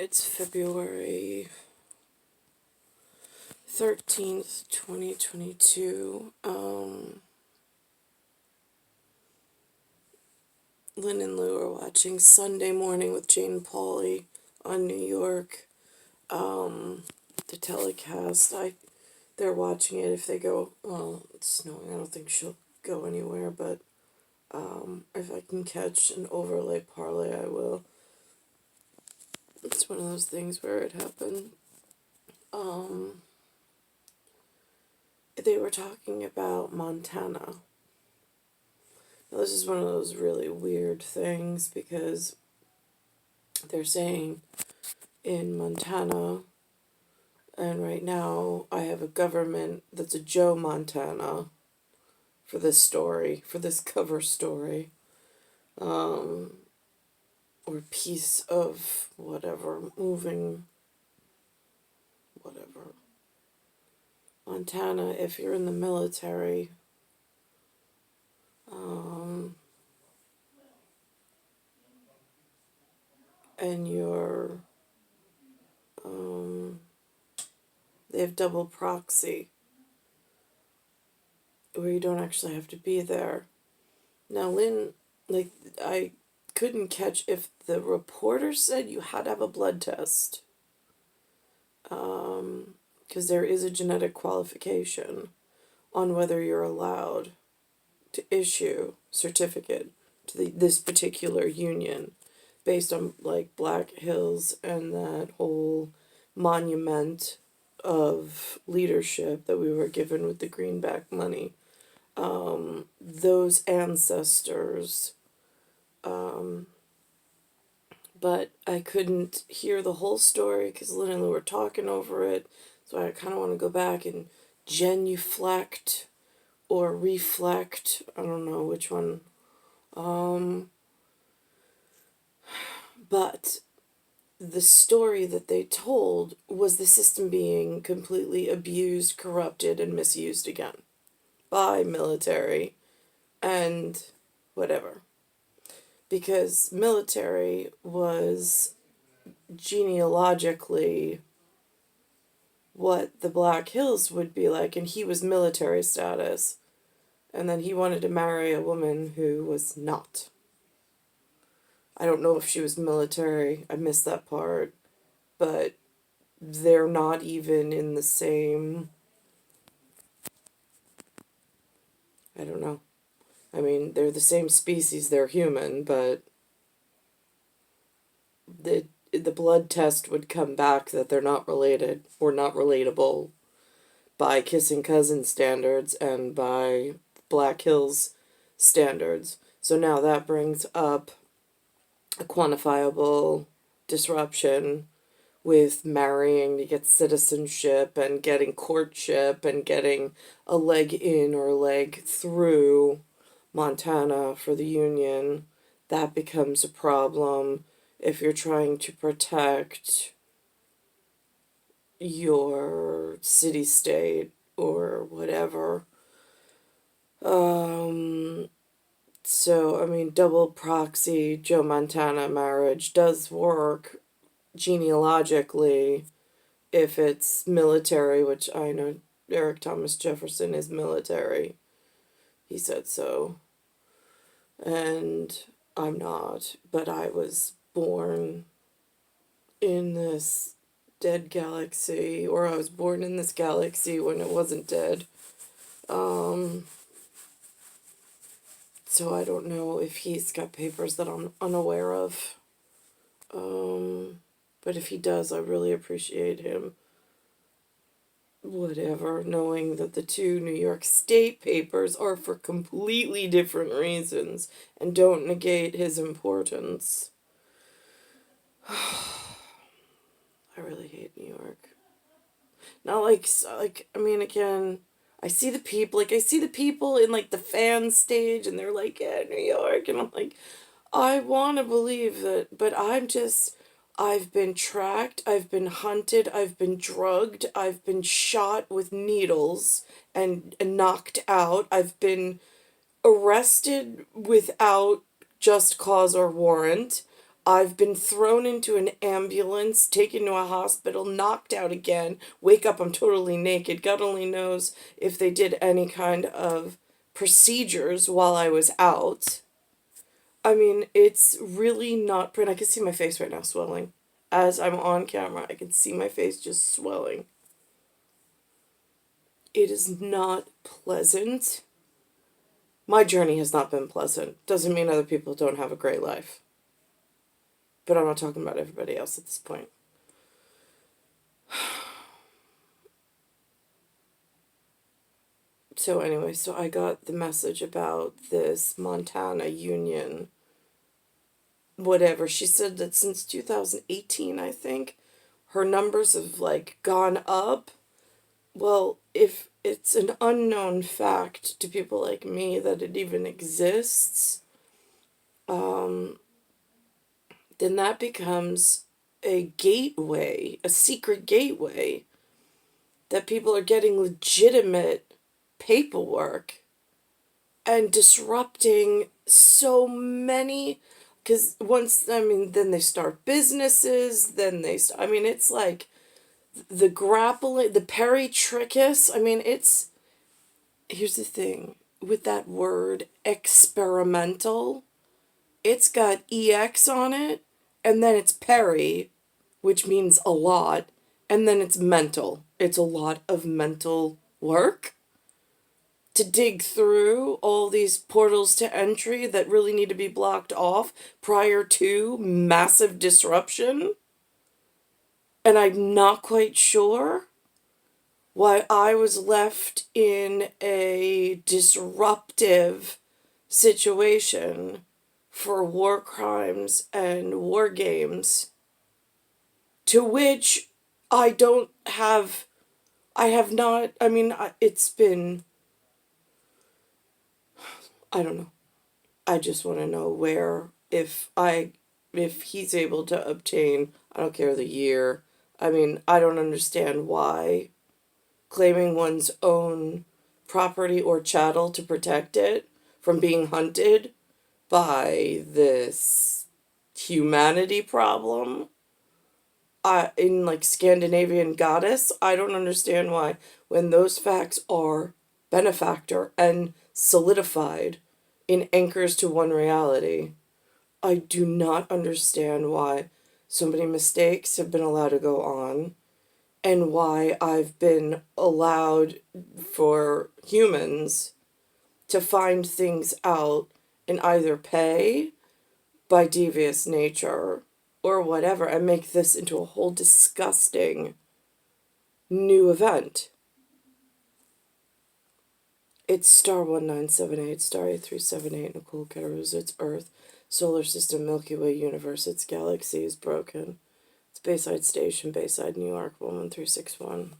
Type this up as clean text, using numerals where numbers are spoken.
It's February 13th, 2022. Lynn and Lou are watching Sunday Morning with Jane and Paulie on New York. The telecast. They're watching it if they go. Well, it's snowing. I don't think she'll go anywhere, but if I can catch an overlay parlay, I will. It's one of those things where it happened. They were talking about Montana. Now, this is one of those really weird things because they're saying in Montana, and right now I have a government that's a Joe Montana for this story, for this cover story, or piece of whatever, moving, whatever. Montana, if you're in the military, and you're, they have double proxy, where you don't actually have to be there. Now, Lynn, I couldn't catch if the reporter said you had to have a blood test, because there is a genetic qualification on whether you're allowed to issue certificate to this particular union based on Black Hills and that whole monument of leadership that we were given with the greenback money. Those ancestors, but I couldn't hear the whole story because Lynn and Lou were talking over it, so I kind of want to go back and genuflect or reflect, I don't know which one, but the story that they told was the system being completely abused, corrupted, and misused again by military and whatever. Because military was genealogically what the Black Hills would be like, and he was military status. And then he wanted to marry a woman who was not. I don't know if she was military. I missed that part. But they're not even in the same... I don't know. I mean, they're the same species. They're human, but the blood test would come back that they're not related or not relatable by kissing cousin standards and by Black Hills standards. So now that brings up a quantifiable disruption with marrying to get citizenship and getting courtship and getting a leg in or leg through Montana for the Union. That becomes a problem if you're trying to protect your city-state or whatever. So, I mean, double proxy Joe Montana marriage does work genealogically if it's military, which I know Eric Thomas Jefferson is military. He said so. And I'm not, but I was born in this dead galaxy, or I was born in this galaxy when it wasn't dead. So I don't know if he's got papers that I'm unaware of. But if he does, I really appreciate him. Whatever, knowing that the two New York State papers are for completely different reasons and don't negate his importance. I really hate New York. Not I mean, again, I see the people in the fan stage and they're like, yeah, New York. And I'm like, I want to believe that, but I've been tracked, I've been hunted, I've been drugged, I've been shot with needles and knocked out, I've been arrested without just cause or warrant, I've been thrown into an ambulance, taken to a hospital, knocked out again, wake up, I'm totally naked. God only knows if they did any kind of procedures while I was out. I mean, it's really not pretty. I can see my face right now swelling. As I'm on camera, I can see my face just swelling. It is not pleasant. My journey has not been pleasant. Doesn't mean other people don't have a great life. But I'm not talking about everybody else at this point. So anyway, so I got the message about this Montana union, whatever. She said that since 2018, I think, her numbers have, like, gone up. Well, if it's an unknown fact to people like me that it even exists, then that becomes a gateway, a secret gateway, that people are getting legitimate paperwork and disrupting so many. Because once, I mean, then they start businesses, then I mean, it's like the grappling, the peritricus. I mean, it's, here's the thing with that word experimental, it's got EX on it, and then it's peri, which means a lot, and then it's mental. It's a lot of mental work to dig through all these portals to entry that really need to be blocked off prior to massive disruption. And I'm not quite sure why I was left in a disruptive situation for war crimes and war games, to which I don't have, I have not, I mean, it's been, I don't know. I just want to know where, if he's able to obtain, I don't care the year. I mean, I don't understand why claiming one's own property or chattel to protect it from being hunted by this humanity problem, in like Scandinavian goddess, I don't understand why, when those facts are benefactor and solidified in anchors to one reality, I do not understand why so many mistakes have been allowed to go on, and why I've been allowed for humans to find things out and either pay by devious nature or whatever and make this into a whole disgusting new event. It's star 1978, star 8378, Nicole, Cattaruzza, it's Earth, solar system, Milky Way, universe, its galaxy is broken. It's Bayside Station, Bayside, New York, 11361.